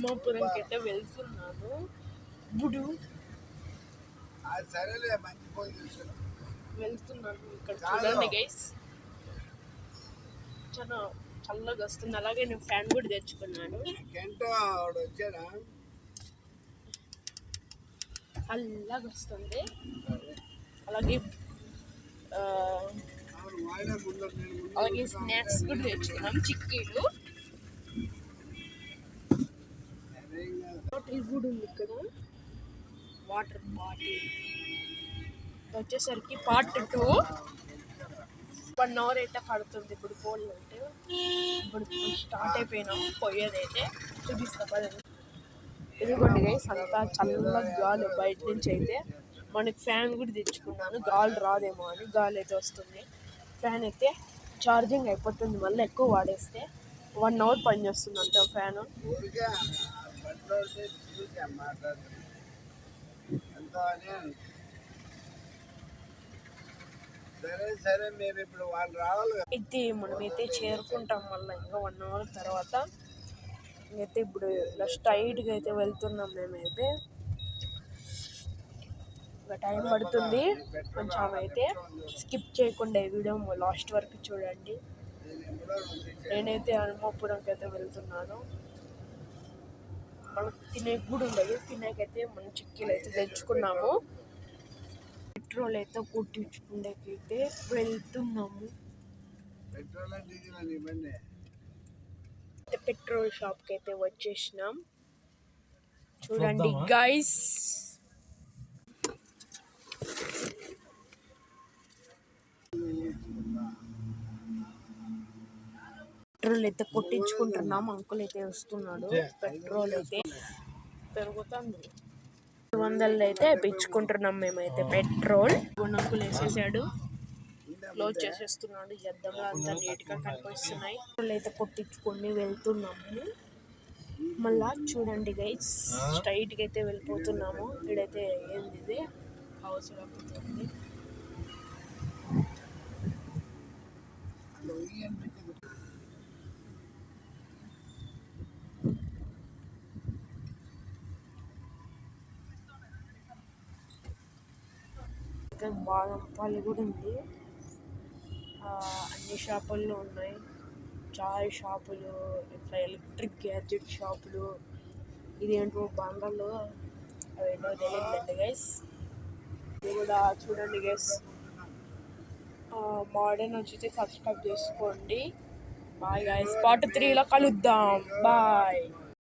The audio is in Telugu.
అమ్మాపురంకి అయితే వెళ్తున్నాను ఇప్పుడు. వెళ్తున్నాను. ఇక్కడ చూడండి గైస్, చాలా చల్లగా వస్తుంది. అలాగే నేను ఫ్యాన్ కూడా తెచ్చుకున్నాను. చల్లగా వస్తుంది. అలాగే స్నాక్స్ కూడా తెచ్చుకున్నాం. చిక్కీలు, బాటిల్ కూడా ఉంది ఇక్కడ. వాటర్ బాటిల్ వచ్చేసరికి పార్ట్ 2. 1 అవర్ అయితే పడుతుంది ఇప్పుడు పోల్ అంటే. ఇప్పుడు స్టార్ట్ అయిపోయినాం పోయేదైతే. చూపిస్తా పదండి. ఇదిగోండి గైస్, అంతా చల్లగా గాలి బయట నుంచి అయితే. మనకి ఫ్యాన్ కూడా తెచ్చుకున్నాను, గాలి రాదేమో అని. గాలి అయితే వస్తుంది. ఫ్యాన్ అయితే ఛార్జింగ్ అయిపోతుంది మళ్ళీ ఎక్కువ వాడేస్తే. 1 అవర్ పనిచేస్తుంది అంతే ఫ్యాను. అయితే మనమైతే చేరుకుంటాం మళ్ళీ ఇంకా 1 అవర్ తర్వాత. అయితే ఇప్పుడు ఇలా స్ట్రైట్గా అయితే వెళ్తున్నాం మేమైతే. ఇంకా టైం పడుతుంది కొంచెం. అయితే స్కిప్ చేయకుండా ఈ వీడియో లాస్ట్ వరకు చూడండి. నేనైతే అమ్మాపురంకి అయితే వెళ్తున్నాను. మనకు తినేకి కూడా ఉండదు. తినేకైతే మనం చిక్కీలు అయితే తెచ్చుకున్నాము. పెట్రోల్ అయితే కొట్టించుకుండేకైతే వెళ్తున్నాము. పెట్రోల్ షాప్కి అయితే వచ్చేసినాం. చూడండి గైస్, పెట్రోల్ అయితే కొట్టించుకుంటున్నాం. అంకుల్ అయితే వస్తున్నాడు. పెట్రోల్ అయితే పెరుగుతుంది. 200 అయితే పెంచుకుంటున్నాం మేమైతే పెట్రోల్. అంకుల్ వేసేసాడు, క్లోజ్ చేసేస్తున్నాడు. అద్దంలో అంతా నీట్గా కనిపిస్తున్నాయి. పెట్రోల్ అయితే కొట్టించుకొని వెళ్తున్నాము. మళ్ళా చూడండి గైస్, స్ట్రైట్గా అయితే వెళ్ళిపోతున్నాము. ఇక్కడైతే ఏంది ఇది హౌస్ అవుతుంది. బాదంపల్లి కూడా ఉంది. అన్ని షాపుల్లో ఉన్నాయి. చాయ్ షాపులు, ఇట్లా ఎలక్ట్రిక్ గ్యాడ్జెట్ షాపులు. ఇదేంటో బంగాల్లో అవేంటో తెలియదండి గైస్. ఇది కూడా చూడండి గైస్. మోడర్న్ వచ్చి సబ్స్క్రైబ్ చేసుకోండి. బాయ్ గైస్, పార్ట్ 3లో కలుద్దాం. బాయ్.